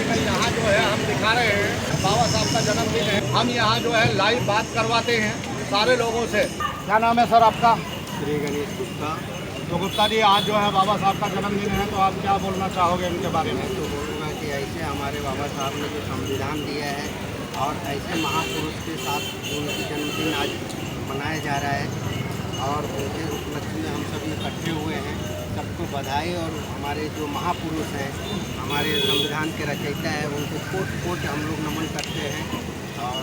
यहाँ जो है हम दिखा रहे हैं बाबा साहब का जन्मदिन है। हम यहाँ जो है लाइव बात करवाते हैं सारे लोगों से। क्या नाम है सर आपका? श्री गणेश गुप्ता। तो गुप्ता जी, आज जो है बाबा साहब का जन्मदिन है, तो आप क्या बोलना चाहोगे इनके बारे में? तो बोलूँगा कि ऐसे हमारे बाबा साहब ने जो संविधान दिया है और ऐसे महापुरुष के साथ जो उनकी जन्मदिन आज मनाया जा रहा है और उनके उपलक्ष्य में हम सभी इकट्ठे हुए हैं। सबको बधाई। और हमारे जो महापुरुष हैं, हमारे संविधान के रचयिता है, उनको कोट कोट हम लोग नमन करते हैं। और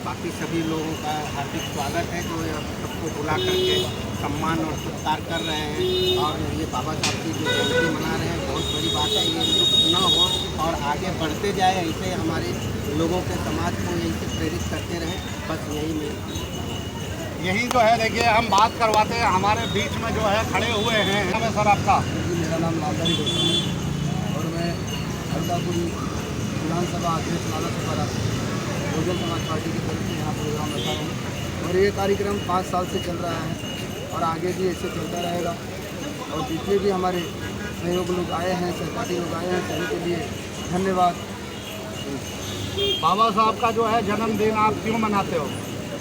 बाकी सभी लोगों का हार्दिक स्वागत है जो सबको बुला करके सम्मान और सत्कार कर रहे हैं। और ये बाबा साहब की जो जयंती मना रहे हैं, बहुत बड़ी बात है। ये दुख न हो और आगे बढ़ते जाए, ऐसे हमारे लोगों के समाज को यही से प्रेरित करते रहें। बस यही जो है देखिए, हम बात करवाते हैं। हमारे बीच में जो है खड़े हुए हैं। नाम है सर आपका? मेरा नाम लालधारी गौतम है और मैं अलकापुरी विधानसभा अध्यक्ष लाला सपारा बहुजन समाज पार्टी की तरफ से यहाँ प्रोग्राम रखा हूँ। और ये कार्यक्रम 5 साल से चल रहा है और आगे भी ऐसे चलता रहेगा। और जितने भी हमारे सहयोग लोग आए हैं, सहपाठी लोग आए हैं, सभी के लिए धन्यवाद। बाबा साहब का जो है जन्मदिन आप क्यों मनाते हो?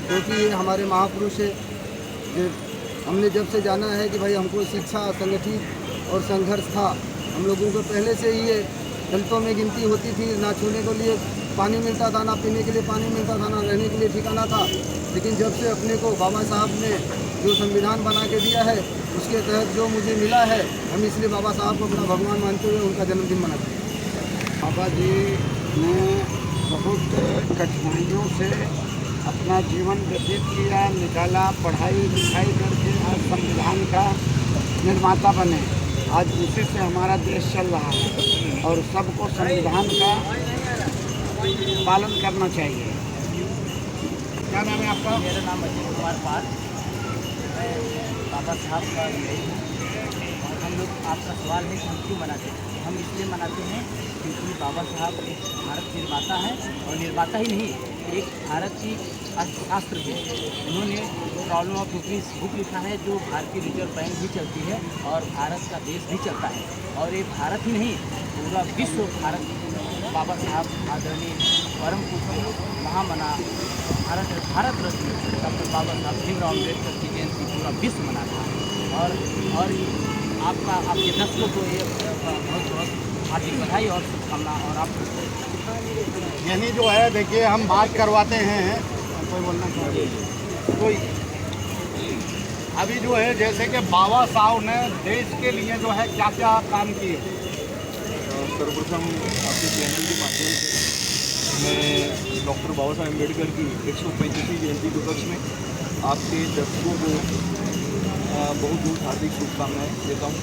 क्योंकि ये हमारे महापुरुष है। जो हमने जब से जाना है कि भाई हमको शिक्षा, संगठित और संघर्ष था। हम लोगों को पहले से ही ये दलितों में गिनती होती थी। ना छूने के लिए पानी मिलता था, ना पीने के लिए पानी मिलता था, ना रहने के लिए ठिकाना था। लेकिन जब से अपने को बाबा साहब ने जो संविधान बना के दिया है, उसके तहत जो मुझे मिला है, हम इसलिए बाबा साहब को अपना भगवान मानते हुए उनका जन्मदिन मनाते हैं। बाबा जी ने बहुत कठिनाइयों से अपना जीवन व्यतीत किया, निकाला, पढ़ाई लिखाई करके आज संविधान का निर्माता बने। आज उसी से हमारा देश चल रहा है और सबको संविधान का पालन करना चाहिए। क्या नाम है आपका? मेरा नाम अजय कुमार पाल। मैं बाबा साहब का और हम लोग, आपका सवाल है कि हम क्यों मनाते हैं? हम इसलिए मनाते हैं क्योंकि बाबा साहब एक भारत निर्माता हैं और निर्माता ही नहीं, एक भारत की अर्थशास्त्र भी। उन्होंने प्रॉब्लम ऑफ रुपीज़ बुक लिखा है जो भारतीय रिजर्व बैंक भी चलती है और भारत का देश भी चलता है। और ये भारत ही नहीं, पूरा विश्व भारत बाबा साहब आदरणीय परम पूज्य महामना भारत रत्न डॉक्टर बाबा साहब भीमराव अम्बेडकर की जयंती पूरा विश्व मनाता है। और आपके दर्शकों को ये बहुत बहुत हार्दिक बधाई और शुभकामना। और आपको यही जो है देखिए, हम बात करवाते हैं। कोई बोलना चाहिए? कोई अभी जो है जैसे कि बाबा साहब ने देश के लिए जो है क्या क्या काम किए? सर्वप्रथम आपके चैनल के माध्यम से मैं डॉक्टर बाबा साहब अम्बेडकर की 135वीं जयंती के उपलक्ष्य में आपके दर्शकों को बहुत बहुत हार्दिक शुभकामनाएं देता हूँ।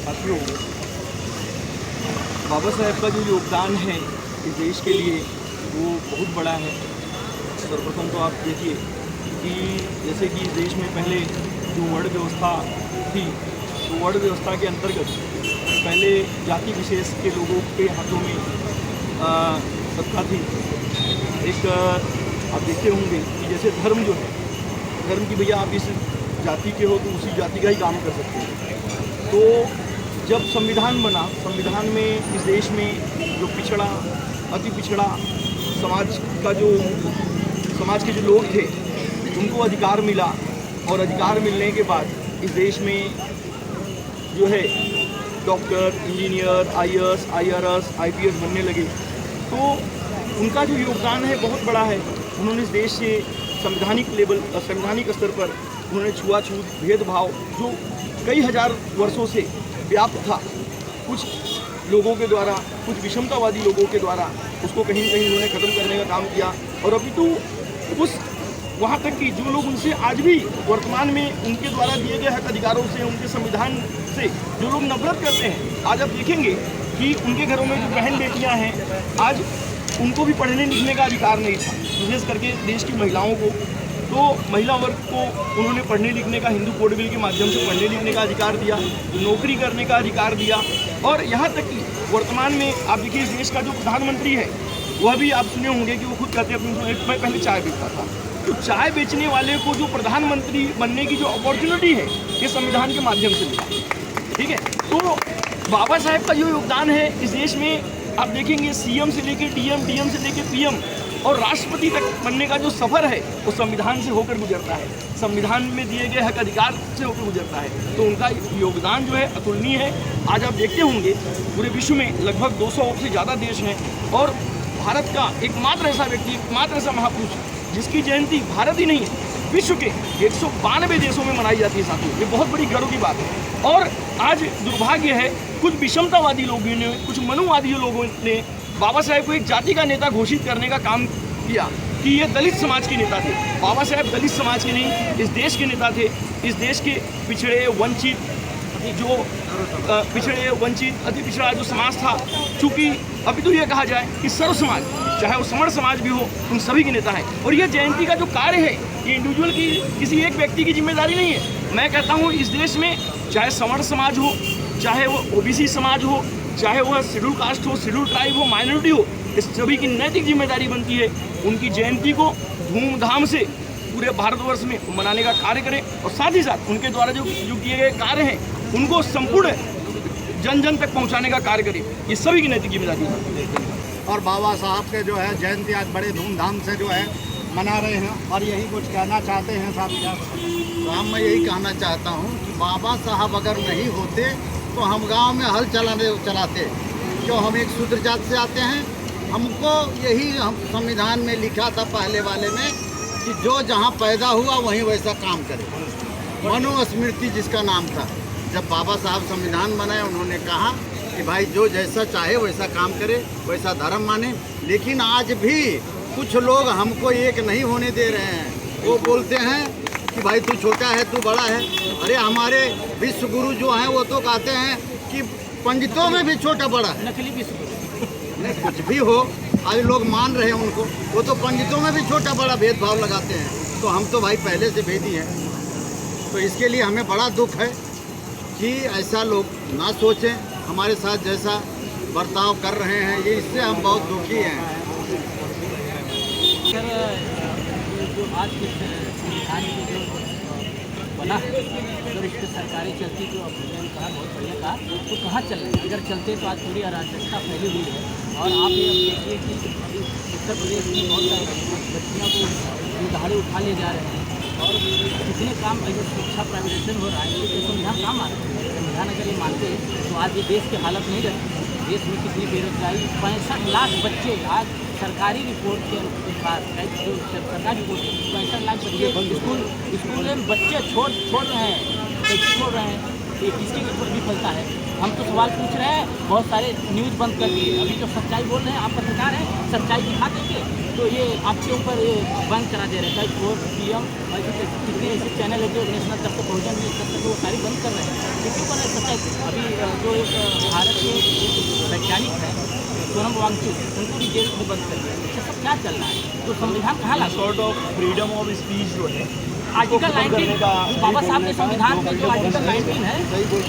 साथियों, बाबा साहब का जो योगदान है इस देश के लिए वो बहुत बड़ा है। सर्वप्रथम तो आप देखिए कि जैसे कि इस देश में पहले जो वर्ण व्यवस्था थी, तो वर्ण व्यवस्था के अंतर्गत पहले जाति विशेष के लोगों के हाथों में सत्ता थी। एक आप देखते होंगे कि जैसे धर्म जो है, धर्म की भैया आप इस जाति के हो तो उसी जाति का ही काम कर सकते हैं। तो जब संविधान बना, संविधान में इस देश में जो पिछड़ा, अति पिछड़ा समाज का जो समाज के जो लोग थे उनको अधिकार मिला। और अधिकार मिलने के बाद इस देश में जो है doctor, engineer, IAS, IRS, IPS बनने लगे। तो उनका जो योगदान है बहुत बड़ा है। उन्होंने इस देश से संवैधानिक स्तर पर उन्होंने छुआछूत, भेदभाव जो कई हजार वर्षों से व्याप्त था, कुछ लोगों के द्वारा, कुछ विषमतावादी लोगों के द्वारा उसको कहीं न कहीं उन्होंने ख़त्म करने का काम किया। और अभी तो उस वहाँ तक कि जो लोग उनसे आज भी वर्तमान में उनके द्वारा दिए गए हक अधिकारों से, उनके संविधान से जो लोग नफरत करते हैं, आज आप देखेंगे कि उनके घरों में जो बहन बेटियाँ हैं, आज उनको भी पढ़ने लिखने का अधिकार नहीं था। विशेष करके देश की महिलाओं को, तो महिला वर्ग को उन्होंने पढ़ने लिखने का, हिंदू कोड बिल के माध्यम से पढ़ने लिखने का अधिकार दिया, नौकरी करने का अधिकार दिया। और यहाँ तक कि वर्तमान में आप देखिए इस देश का जो प्रधानमंत्री है, वह भी आप सुने होंगे कि वो खुद कहते हैं मैं पहले चाय बेचता था। तो चाय बेचने वाले को जो प्रधानमंत्री बनने की जो अपॉर्चुनिटी है, ये संविधान के माध्यम से मिला। ठीक है, तो बाबा साहेब का जो योगदान है इस देश में, आप देखेंगे सीएम से लेकर डीएम, डीएम से लेकर पीएम और राष्ट्रपति तक बनने का जो सफ़र है वो संविधान से होकर गुजरता है, संविधान में दिए गए हक अधिकार से होकर गुजरता है। तो उनका योगदान जो है अतुलनीय है। आज आप देखते होंगे पूरे विश्व में लगभग 200 से ज़्यादा देश हैं और भारत का एकमात्र ऐसा व्यक्ति, एकमात्र ऐसा महापुरुष जिसकी जयंती भारत ही नहीं है विश्व के 192 देशों में मनाई जाती है साथियों। ये बहुत बड़ी गर्व की बात है। और आज दुर्भाग्य है कुछ विषमतावादी लोगों ने, कुछ मनुवादी लोगों ने बाबा साहेब को एक जाति का नेता घोषित करने का काम किया कि ये दलित समाज के नेता थे। बाबा साहेब दलित समाज के नहीं, इस देश के नेता थे। इस देश के पिछड़े, वंचित, जो पिछड़े, वंचित, अति पिछड़ा जो समाज था, चूँकि अभी तो ये कहा जाए कि सर्व समाज, चाहे वो समण समाज भी हो, उन सभी के नेता हैं। और ये जयंती का जो कार्य है ये इंडिविजुअल की, किसी एक व्यक्ति की जिम्मेदारी नहीं है। मैं कहता हूँ इस देश में चाहे समण समाज हो, चाहे वो ओबीसी समाज हो, चाहे वह शेड्यूल कास्ट हो, शेड्यूल ट्राइब हो, माइनॉरिटी हो, इस सभी की नैतिक जिम्मेदारी बनती है उनकी जयंती को धूमधाम से पूरे भारतवर्ष में मनाने का कार्य करें और साथ ही साथ उनके द्वारा जो किए गए कार्य हैं उनको संपूर्ण जन जन तक पहुंचाने का कार्य करें। ये सभी की नैतिक जिम्मेदारी है। और बाबा साहब के जो है जयंती आज बड़े धूमधाम से जो है मना रहे हैं और यही कुछ कहना चाहते हैं साहब। तो मैं यही कहना चाहता हूँ कि बाबा साहब अगर नहीं होते तो हम गांव में हल चलाते। क्यों, हम एक शूद्र जात से आते हैं। हमको यही हम संविधान में लिखा था पहले वाले में कि जो जहाँ पैदा हुआ वहीं वैसा काम करे, मनुस्मृति जिसका नाम था। जब बाबा साहब संविधान बनाए उन्होंने कहा कि भाई जो जैसा चाहे वैसा काम करे, वैसा धर्म माने। लेकिन आज भी कुछ लोग हमको एक नहीं होने दे रहे हैं। वो बोलते हैं कि भाई तू छोटा है, तू बड़ा है। अरे हमारे विश्व गुरु जो हैं वो तो कहते हैं कि पंडितों में भी छोटा बड़ा है। नकली विश्व नहीं, कुछ भी हो, आज लोग मान रहे हैं उनको। वो तो पंडितों में भी छोटा बड़ा भेदभाव लगाते हैं। तो हम तो भाई पहले से भेदी हैं। तो इसके लिए हमें बड़ा दुख है कि ऐसा लोग ना सोचें। हमारे साथ जैसा बर्ताव कर रहे हैं ये, इससे हम बहुत दुखी हैं। सर, जो आज के संविधान में जो बना है, अगर इस पर सरकारी चलती तो आपने कहा बहुत बढ़िया कहा, तो कहाँ चल रहे हैं? अगर चलते तो आज पूरी अराजकता फैली हुई है। और आप ये देखिए कि अभी उत्तर प्रदेश में बहुत सारी बच्चियों को दहाड़े उठा ले जा रहे हैं और कितने काम अगर शिक्षा प्राइवेटाइजेशन हो रहा है तो संविधान काम आ रहा है। संविधान अगर ये मानते तो आज ये देश की हालत नहीं रहती। देश में कितनी बेरोजगारी, 65 लाख बच्चे आज सरकारी रिपोर्ट के अनुसार, जो सरकारी रिपोर्ट 65 लाख बच्चे स्कूल में बच्चे छोड़ रहे हैं। कैसे छोड़ रहे हैं? ये किसके ऊपर भी फलता है? हम तो सवाल पूछ रहे हैं, बहुत सारे न्यूज़ बंद कर दिए। अभी जो सच्चाई बोल रहे हैं, आप पत्रकार हैं, सच्चाई दिखा देंगे तो ये आपके ऊपर ये बंद करा दे रहे हैं। चाहे कोर्ट, पीएम और कितने ऐसे चैनल है जो नेशनल तक पहुँचन तक वो सारी बंद कर रहे हैं। किसी पर सच्चाई अभी जो एक भारत के वैज्ञानिक है सोनम वांगचुक, उनको भी जेल में बंद कर दिया। ये सब क्या चल रहा है? तो संविधान कहाँ ला? Sort of freedom of speech जो है आर्टिकल 19 बाबा साहब के संविधान में जो आर्टिकल 19 है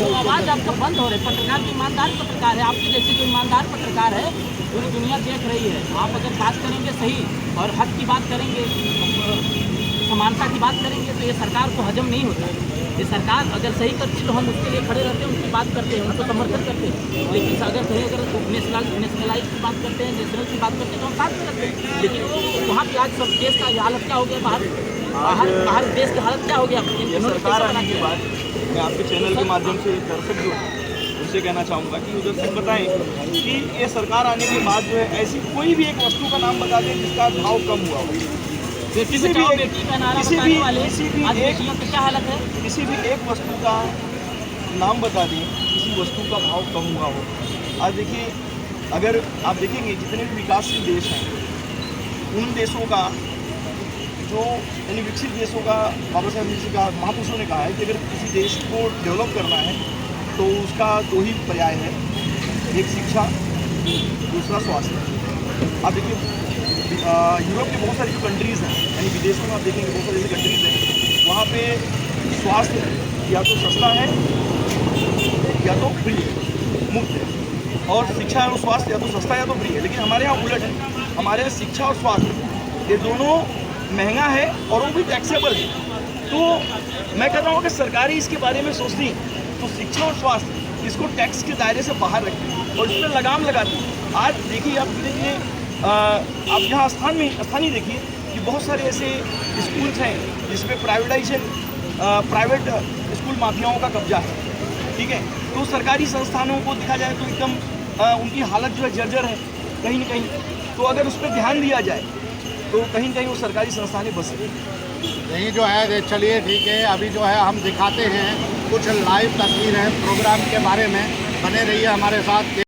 वो आवाज़ आपका बंद हो रही है। पत्रकार जो ईमानदार पत्रकार है, आपके जैसे जो ईमानदार पत्रकार है पूरी दुनिया देख रही है। आप अगर बात करेंगे सही और हक की बात करेंगे, समानता की बात करेंगे तो ये सरकार को हजम नहीं होता। ये सरकार अगर सही करती तो हम उसके लिए खड़े रहते हैं, उनकी बात करते हैं, उनको समर्थन करते हैं। लेकिन अगर कहीं अगर नेशनलाइज की बात करते हैं, नेशनल की बात करते हैं तो हम बात करते हैं। लेकिन वहाँ पे आज सब देश का हालत क्या हो गया, बाहर देश की हालत क्या हो गया? सरकार आने के बाद मैं आपके चैनल के माध्यम से दर्शक जो है उनसे कहना चाहूँगा कि उधर से बताएं कि ये सरकार आने के बाद जो है ऐसी कोई भी एक वस्तु का नाम बता दें जिसका भाव कम हुआ हो। किसी भी क्या हालत है? किसी भी एक वस्तु का नाम बता दें, किसी वस्तु का भाव कम हुआ हो। आज देखिए, अगर आप देखेंगे जितने भी विकासशील देश हैं उन देशों का जो यानी विकसित देशों का बाबा साहेब ने कहा, महापुरुषों ने कहा है कि अगर किसी देश को डेवलप करना है तो उसका 2 ही पर्याय है, एक शिक्षा, दूसरा स्वास्थ्य। आप देखिए यूरोप के बहुत सारी जो कंट्रीज़ हैं, यानी विदेशों में आप देखेंगे बहुत सारी ऐसी कंट्रीज़ हैं वहाँ पे स्वास्थ्य या तो सस्ता है या तो फ्री है, मुफ्त है। और शिक्षा और स्वास्थ्य या तो सस्ता या तो फ्री है। लेकिन हमारे यहाँ उलट है, हमारे यहाँ शिक्षा और स्वास्थ्य ये दोनों महंगा है और वो भी टैक्सेबल है। तो मैं कहता हूँ कि सरकारी इसके बारे में सोचती तो शिक्षा और स्वास्थ्य इसको टैक्स के दायरे से बाहर रखती और इस पर लगाम लगाती। आज देखिए आप धीरे धीरे आप यहाँ स्थानीय देखिए कि बहुत सारे ऐसे स्कूल्स हैं जिसमें प्राइवेट स्कूल माफियाओं का कब्जा है, ठीक है। तो सरकारी संस्थानों को देखा जाए तो एकदम उनकी हालत जो है जर्जर है कहीं न कहीं। तो अगर उस पर ध्यान दिया जाए तो कहीं न कहीं वो सरकारी संस्थानें बच सकें। यही जो है, चलिए ठीक है, अभी जो है हम दिखाते हैं कुछ लाइव तस्वीरें प्रोग्राम के बारे में। बने रहिए हमारे साथ।